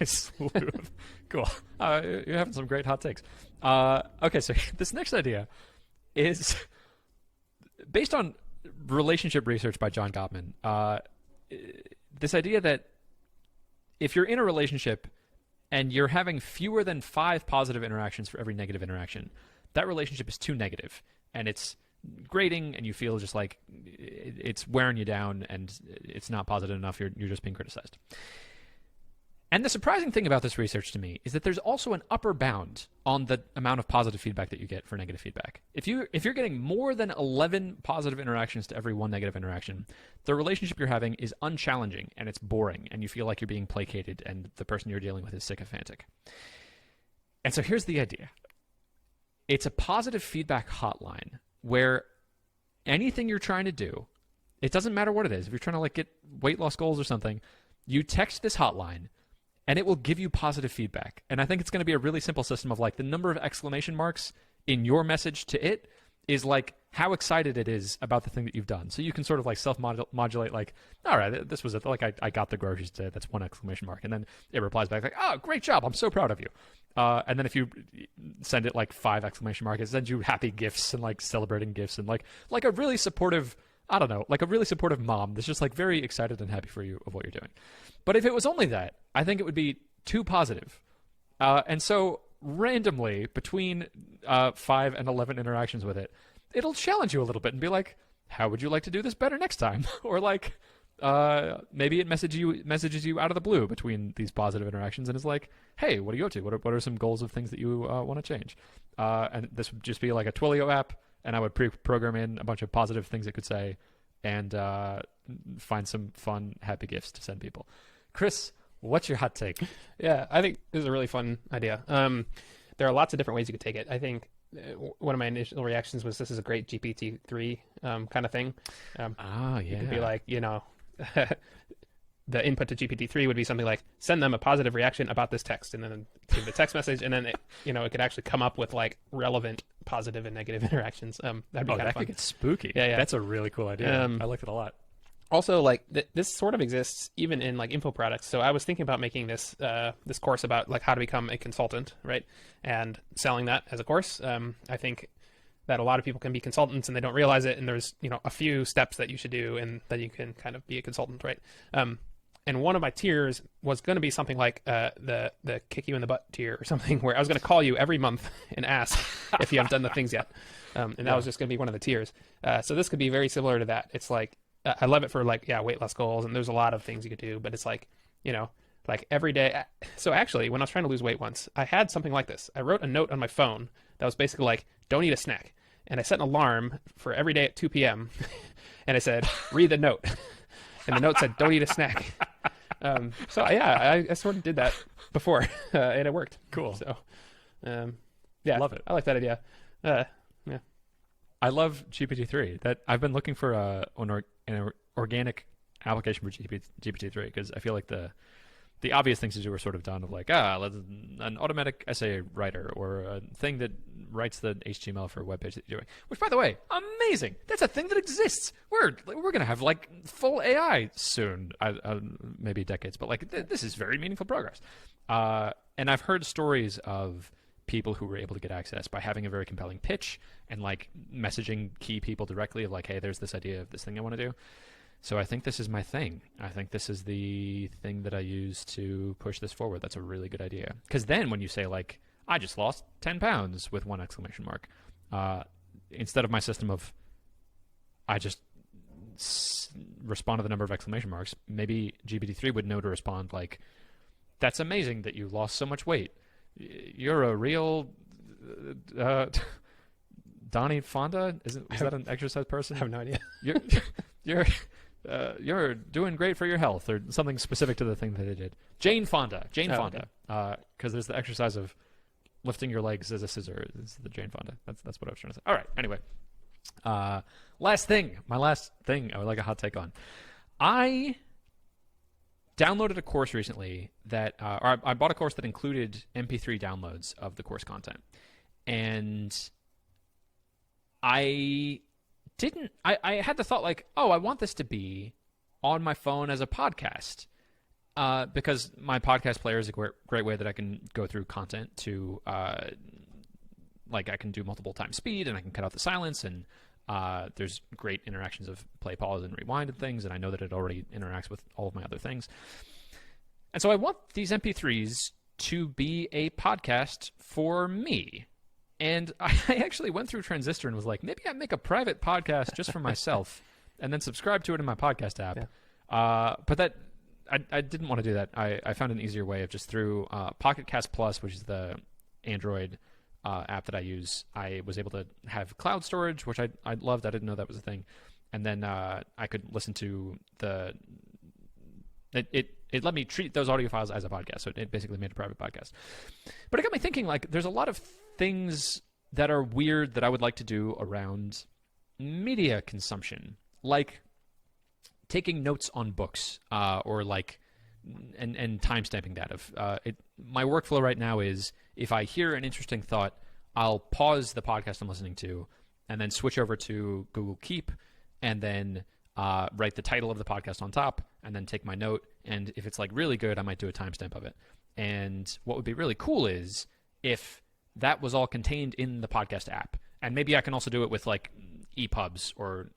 Cool. You're having some great hot takes. Okay, so this next idea is based on relationship research by John Gottman. This idea that if you're in a relationship and you're having fewer than 5 positive interactions for every negative interaction, that relationship is too negative, and it's grating, and you feel just like it's wearing you down, and it's not positive enough. You're just being criticized. And the surprising thing about this research to me is that there's also an upper bound on the amount of positive feedback that you get for negative feedback. If you're getting more than 11 positive interactions to every 1 negative interaction, the relationship you're having is unchallenging, and it's boring, and you feel like you're being placated, and the person you're dealing with is sycophantic. And so here's the idea. It's a positive feedback hotline where anything you're trying to do, it doesn't matter what it is. If you're trying to like get weight loss goals or something, you text this hotline and it will give you positive feedback. And I think it's going to be a really simple system of like the number of exclamation marks in your message to it is like how excited it is about the thing that you've done. So you can sort of like self-modulate like, all right, this was it. Like I got the groceries today. That's 1 exclamation mark. And then it replies back like, oh, great job. I'm so proud of you. And then if you send it like 5 exclamation marks, it sends you happy gifts and like celebrating gifts and like a really supportive, I don't know, like a really supportive mom that's just like very excited and happy for you of what you're doing. But if it was only that, I think it would be too positive. And so randomly between 5 and 11 interactions with it, it'll challenge you a little bit and be like, how would you like to do this better next time? Or like, maybe it messages you out of the blue between these positive interactions and is like, hey, what are you up to? What are some goals of things that you want to change? And this would just be like a Twilio app, and I would pre-program in a bunch of positive things it could say and find some fun, happy gifts to send people. Chris, what's your hot take? Yeah, I think this is a really fun idea. There are lots of different ways you could take it. I think one of my initial reactions was this is a great GPT-3 kind of thing. You could be like, the input to GPT-3 would be something like, send them a positive reaction about this text, and then give the text message, and then it could actually come up with like relevant positive and negative interactions. That'd be kind of fun. That could get spooky. Yeah. That's a really cool idea. I like it a lot. Also, like this sort of exists even in like info products. So I was thinking about making this this course about like how to become a consultant, right? And selling that as a course. I think that a lot of people can be consultants and they don't realize it. And there's a few steps that you should do, and then you can kind of be a consultant, right? And one of my tiers was going to be something like the kick you in the butt tier or something, where I was going to call you every month and ask if you haven't done the things yet. And that was just going to be one of the tiers. So this could be very similar to that. It's like, I love it for like, weight loss goals. And there's a lot of things you could do, but it's like, like every day. So actually, when I was trying to lose weight once, I had something like this. I wrote a note on my phone that was basically like, don't eat a snack. And I set an alarm for every day at 2 p.m. And I said, read the note. And the note said, don't eat a snack. So yeah, I sort of did that before, and it worked. Cool. So, yeah, love it. I like that idea. Yeah. I love GPT-3. That I've been looking for an organic application for GPT-3 because I feel like the obvious things to do are sort of done of like an automatic essay writer or a thing that writes the HTML for a web page that you're doing. Which, by the way, amazing! That's a thing that exists. We're gonna have like full AI soon, maybe decades, but like this is very meaningful progress. And I've heard stories of people who were able to get access by having a very compelling pitch and like messaging key people directly of like, hey, there's this idea of this thing I want to do. So I think this is my thing. I think this is the thing that I use to push this forward. That's a really good idea. Because then when you say like, I just lost 10 pounds with 1 exclamation mark, instead of my system of I just respond to the number of exclamation marks, maybe GPT-3 would know to respond like, that's amazing that you lost so much weight. You're a real Donnie Fonda? Is that an exercise person? I have no idea. You're you're doing great for your health, or something specific to the thing that they did. Jane Fonda, because there's the exercise of lifting your legs as a scissor. Is the Jane Fonda? That's what I was trying to say. All right. Anyway, my last thing I would like a hot take on. I downloaded a course recently or I bought a course that included MP3 downloads of the course content, and I had the thought like, oh, I want this to be on my phone as a podcast, because my podcast player is a great way that I can go through content to, like I can do multiple times speed, and I can cut out the silence, and there's great interactions of play, pause, and rewind and things, and I know that it already interacts with all of my other things. And so I want these MP3s to be a podcast for me. And I actually went through Transistor and was like, maybe I make a private podcast just for myself and then subscribe to it in my podcast app. Yeah. But that I didn't want to do that. I found an easier way of just through Pocket Cast Plus, which is the Android app that I use. I was able to have cloud storage, which I loved. I didn't know that was a thing. And then I could listen to it let me treat those audio files as a podcast. So it basically made a private podcast. But it got me thinking, like, there's a lot of things that are weird that I would like to do around media consumption, like taking notes on books, or like, and timestamping that. My workflow right now is if I hear an interesting thought, I'll pause the podcast I'm listening to and then switch over to Google Keep and then write the title of the podcast on top and then take my note. And if it's like really good, I might do a timestamp of it. And what would be really cool is if that was all contained in the podcast app. And maybe I can also do it with like EPUBs or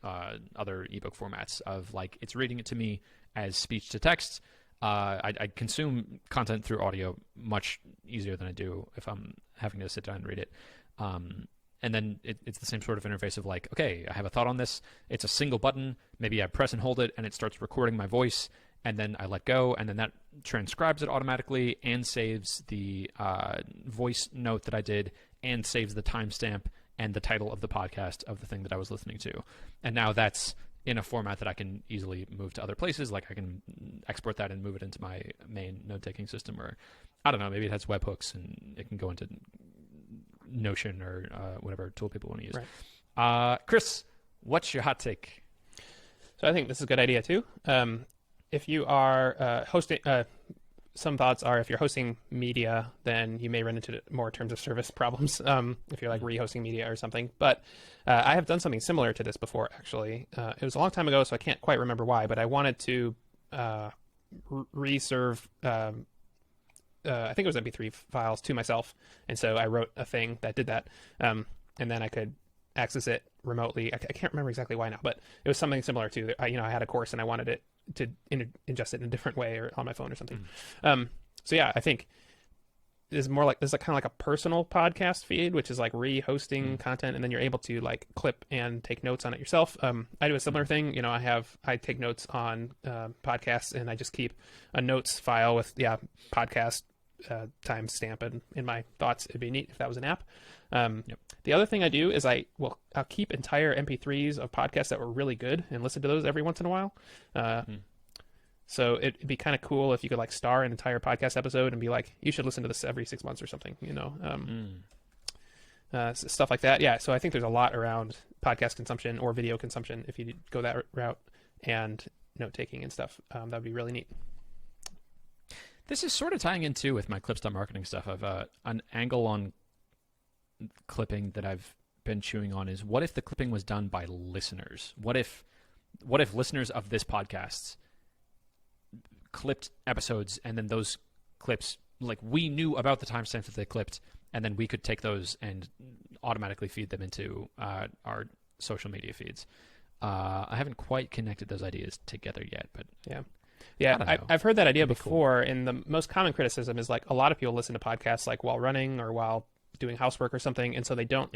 other ebook formats of like it's reading it to me as speech to text. I consume content through audio much easier than I do if I'm having to sit down and read it. And then it's the same sort of interface of like, okay, I have a thought on this. It's a single button. Maybe I press and hold it, and it starts recording my voice. And then I let go, and then that transcribes it automatically and saves the voice note that I did and saves the timestamp and the title of the podcast of the thing that I was listening to. And now that's in a format that I can easily move to other places. Like I can export that and move it into my main note-taking system, or I don't know, maybe it has webhooks and it can go into Notion or whatever tool people want to use. Right. Chris, what's your hot take? So I think this is a good idea too. If you are hosting, some thoughts are if you're hosting media, then you may run into more terms of service problems if you're like rehosting media or something. But I have done something similar to this before, actually. It was a long time ago, so I can't quite remember why, but I wanted to reserve, I think it was MP3 files to myself. And so I wrote a thing that did that. And then I could access it remotely. I can't remember exactly why now, but it was something similar to, I had a course and I wanted it to ingest it in a different way or on my phone or something. So yeah, I think there's kind of like a personal podcast feed, which is like re-hosting content, and then you're able to like clip and take notes on it yourself. I do a similar thing. I take notes on podcasts, and I just keep a notes file with podcast timestamp in my thoughts. It'd be neat if that was an app. The other thing I do is I'll keep entire MP3s of podcasts that were really good and listen to those every once in a while. So it'd be kind of cool if you could like star an entire podcast episode and be like, you should listen to this every 6 months or something, stuff like that. Yeah. So I think there's a lot around podcast consumption or video consumption if you go that route, and note taking and stuff. That would be really neat. This is sort of tying in too with my clips.marketing stuff. I've an angle on clipping that I've been chewing on is, what if the clipping was done by listeners? What if listeners of this podcast clipped episodes, and then those clips, like, we knew about the timestamps that they clipped, and then we could take those and automatically feed them into our social media feeds. I haven't quite connected those ideas together yet, but yeah, I've heard that idea before. Cool. And the most common criticism is like a lot of people listen to podcasts like while running or while doing housework or something, and so they don't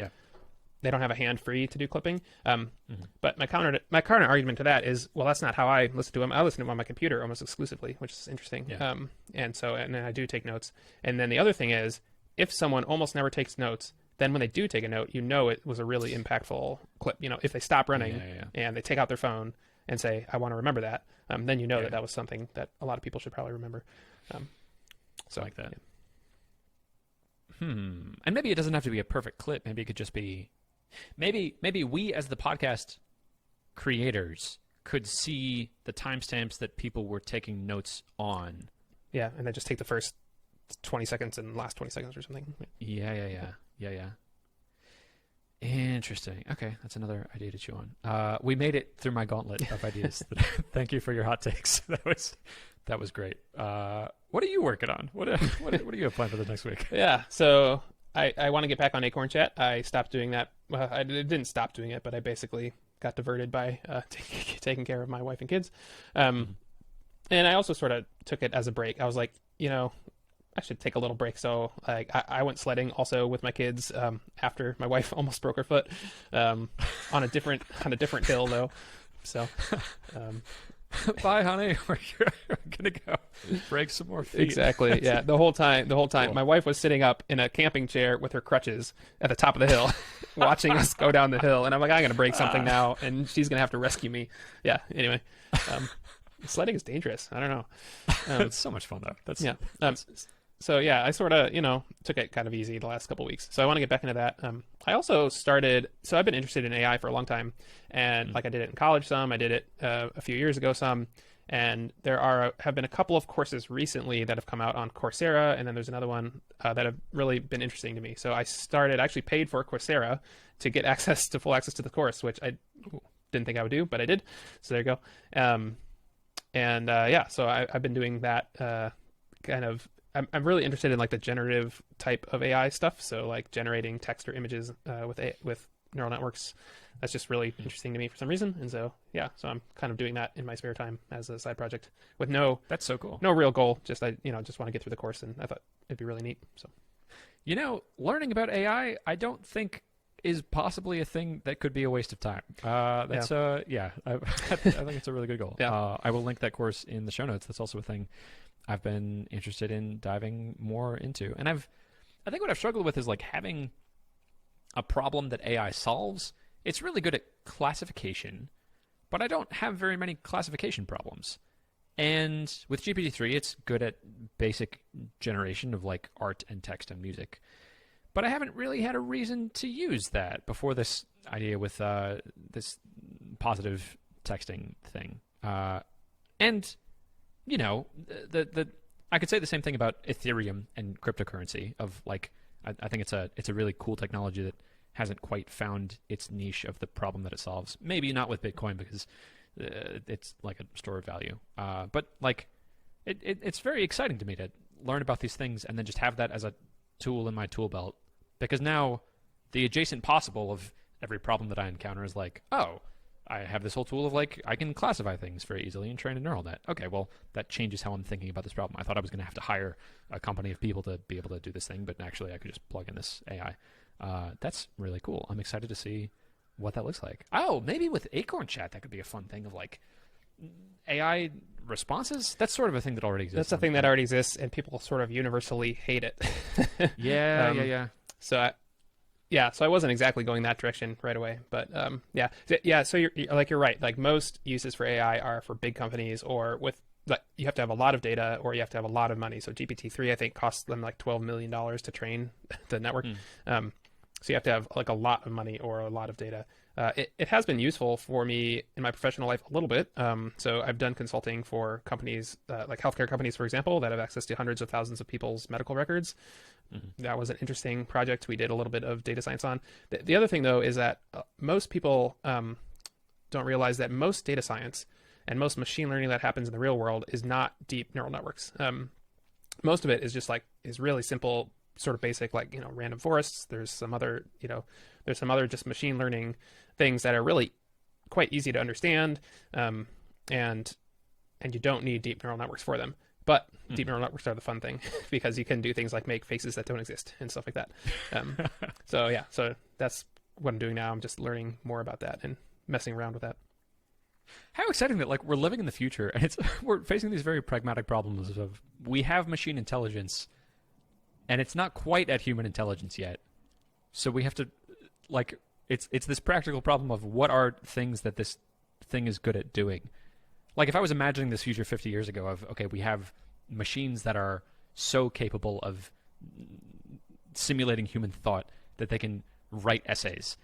have a hand free to do clipping. But my counter argument to that is, well, that's not how I listen to them. I listen to them on my computer almost exclusively, which is interesting. Yeah. And then I do take notes. And then the other thing is, if someone almost never takes notes, then when they do take a note, it was a really impactful clip. If they stop running and they take out their phone, and say, I want to remember that, then you know Yeah. that was something that a lot of people should probably remember. So I like that. And maybe it doesn't have to be a perfect clip. Maybe it could just be, maybe we as the podcast creators could see the timestamps that people were taking notes on. Yeah, and then just take the first 20 seconds and last 20 seconds or something. Yeah. Interesting. Okay, that's another idea to chew on. We made it through my gauntlet of ideas. Thank you for your hot takes. That was great. What are you working on? What do you have planned for the next week? Yeah, so I want to get back on Acorn Chat. I stopped doing that. Well, I didn't stop doing it, but I basically got diverted by taking care of my wife and kids. And I also sort of took it as a break. I was like, I should take a little break. So I went sledding also with my kids after my wife almost broke her foot on a different hill though. So bye, honey. We're gonna go break some more feet. Exactly. Yeah. The whole time, cool. My wife was sitting up in a camping chair with her crutches at the top of the hill, watching us go down the hill. And I'm like, I'm gonna break something now, and she's gonna have to rescue me. Yeah. Anyway. Sledding is dangerous. I don't know. It's so much fun though. So yeah, I sort of, took it kind of easy the last couple of weeks. So I want to get back into that. I also started, so I've been interested in AI for a long time, and like I did it in college some, I did it a few years ago some, and there have been a couple of courses recently that have come out on Coursera, and then there's another one that have really been interesting to me. So I actually paid for Coursera to get full access to the course, which I didn't think I would do, but I did. So there you go. So I've been doing that kind of. I'm really interested in like the generative type of AI stuff. So like generating text or images with neural networks. That's just really interesting to me for some reason. And so so I'm kind of doing that in my spare time as a side project with that's so cool. No real goal. Just I just want to get through the course, and I thought it'd be really neat. So learning about AI, I don't think is possibly a thing that could be a waste of time. I think it's a really good goal. Yeah. I will link that course in the show notes. That's also a thing I've been interested in diving more into. And I think what I've struggled with is like having a problem that AI solves. It's really good at classification, but I don't have very many classification problems. And with GPT-3, it's good at basic generation of like art and text and music. But I haven't really had a reason to use that before this idea with this positive texting thing. And I could say the same thing about Ethereum and cryptocurrency. Of like, I think it's a really cool technology that hasn't quite found its niche of the problem that it solves. Maybe not with Bitcoin because it's like a store of value. But like, it's very exciting to me to learn about these things and then just have that as a tool in my tool belt, because now the adjacent possible of every problem that I encounter is like, oh, I have this whole tool of like, I can classify things very easily and train a neural net. Okay, well, that changes how I'm thinking about this problem. I thought I was going to have to hire a company of people to be able to do this thing, but actually I could just plug in this AI. That's really cool. I'm excited to see what that looks like. Oh, maybe with Acorn Chat, that could be a fun thing of like AI responses. That's sort of a thing that already exists. That's a thing that already exists, and people sort of universally hate it. Yeah. So I wasn't exactly going that direction right away, but So you're right. Like most uses for AI are for big companies, or with like you have to have a lot of data, or you have to have a lot of money. So GPT-3 I think costs them like $12 million to train the network. So you have to have like a lot of money or a lot of data. It has been useful for me in my professional life a little bit. So I've done consulting for companies like healthcare companies, for example, that have access to hundreds of thousands of people's medical records. That was an interesting project we did a little bit of data science on. The other thing, though, is that most people don't realize that most data science and most machine learning that happens in the real world is not deep neural networks. Most of it is just is really simple, sort of basic, like, random forests. There's some other just machine learning things that are really quite easy to understand. And you don't need deep neural networks for them. But deep neural networks are the fun thing because you can do things like make faces that don't exist and stuff like that. So that's what I'm doing now. I'm just learning more about that and messing around with that. How exciting that we're living in the future and we're facing these very pragmatic problems of we have machine intelligence and it's not quite at human intelligence yet. So we have to it's this practical problem of what are things that this thing is good at doing. Like if I was imagining this future 50 years ago of, okay, we have machines that are so capable of simulating human thought that they can write essays.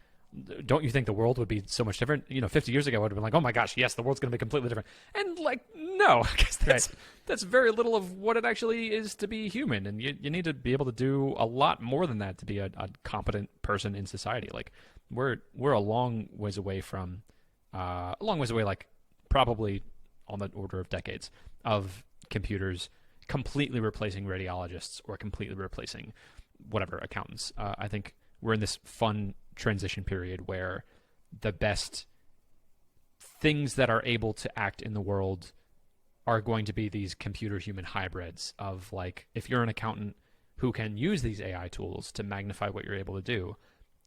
Don't you think the world would be so much different? 50 years ago, I would have been like, oh my gosh, yes, the world's going to be completely different. And like, no, because that's very little of what it actually is to be human. And you need to be able to do a lot more than that to be a competent person in society. Like we're a long ways away from, like probably on the order of decades of computers completely replacing radiologists or completely replacing whatever accountants. I think we're in this fun transition period where the best things that are able to act in the world are going to be these computer-human hybrids of, like, if you're an accountant who can use these AI tools to magnify what you're able to do,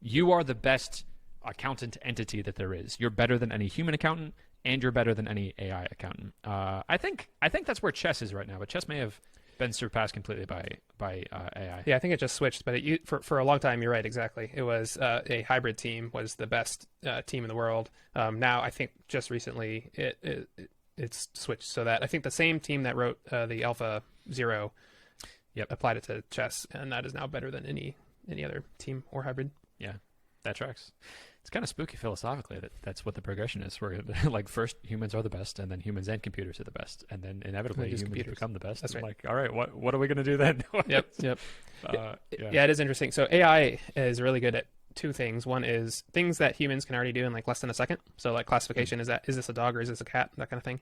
you are the best accountant entity that there is. You're better than any human accountant, and you're better than any AI accountant. I think that's where chess is right now, but chess may have been surpassed completely by AI. Yeah, I think it just switched, but for a long time, you're right, exactly. It was a hybrid team was the best team in the world. Now, I think just recently it's switched so that I think the same team that wrote the Alpha Zero applied it to chess, and that is now better than any other team or hybrid. Yeah, that tracks. It's kind of spooky philosophically that's what the progression is. Where like first humans are the best, and then humans and computers are the best, and then inevitably humans become the best. That's right. Like, all right, what are we going to do then? Yep. Yeah, it is interesting. So AI is really good at two things. One is things that humans can already do in like less than a second. So like classification, is this a dog or is this a cat? That kind of thing.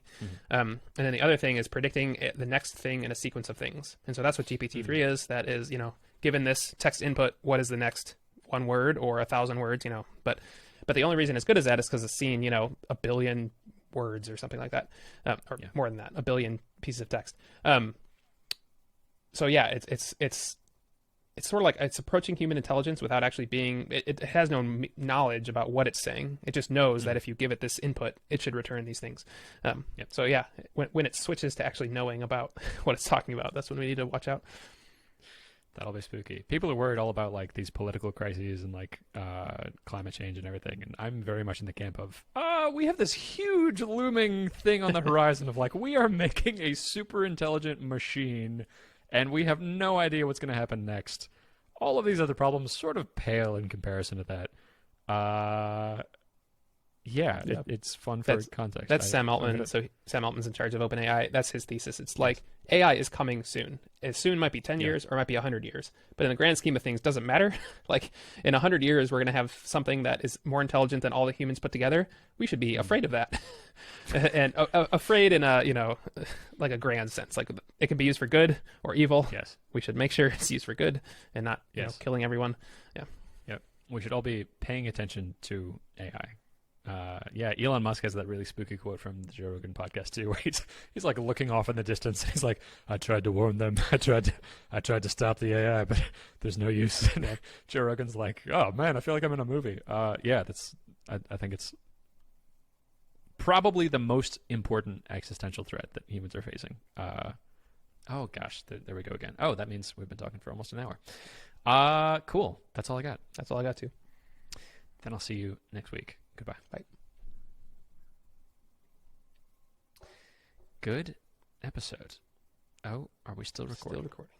And then the other thing is predicting the next thing in a sequence of things. And so that's what GPT-3 is. That is, given this text input, what is the next one word or 1,000 words, but the only reason it's good as that is because it's seen, 1 billion words or something like that, or more than that, 1 billion pieces of text. So yeah, it's sort of like it's approaching human intelligence without actually being. It has no knowledge about what it's saying. It just knows that if you give it this input, it should return these things. So yeah, when it switches to actually knowing about what it's talking about, that's when we need to watch out. That'll be spooky. People are worried all about like these political crises and like climate change and everything. And I'm very much in the camp of, we have this huge looming thing on the horizon of like, we are making a super intelligent machine and we have no idea what's going to happen next. All of these other problems sort of pale in comparison to that. It's fun for context. That's Sam Altman. So Sam Altman's in charge of OpenAI. That's his thesis. It's like AI is coming soon. As soon might be 10 years or it might be 100 years. But in the grand scheme of things, doesn't matter. Like in 100 years, we're going to have something that is more intelligent than all the humans put together. We should be afraid of that. And afraid in a, like a grand sense. Like it can be used for good or evil. Yes. We should make sure it's used for good and not killing everyone. Yeah. Yep. We should all be paying attention to AI. Elon Musk has that really spooky quote from the Joe Rogan podcast too, where he's like looking off in the distance. And he's like, "I tried to warn them. I tried to stop the AI, but there's no use." And Joe Rogan's like, "Oh man, I feel like I'm in a movie." I think it's probably the most important existential threat that humans are facing. Oh gosh, there we go again. Oh, that means we've been talking for almost an hour. Cool. That's all I got. That's all I got too. Then I'll see you next week. Goodbye. Bye. Good episode. Oh, are we still recording? Still recording.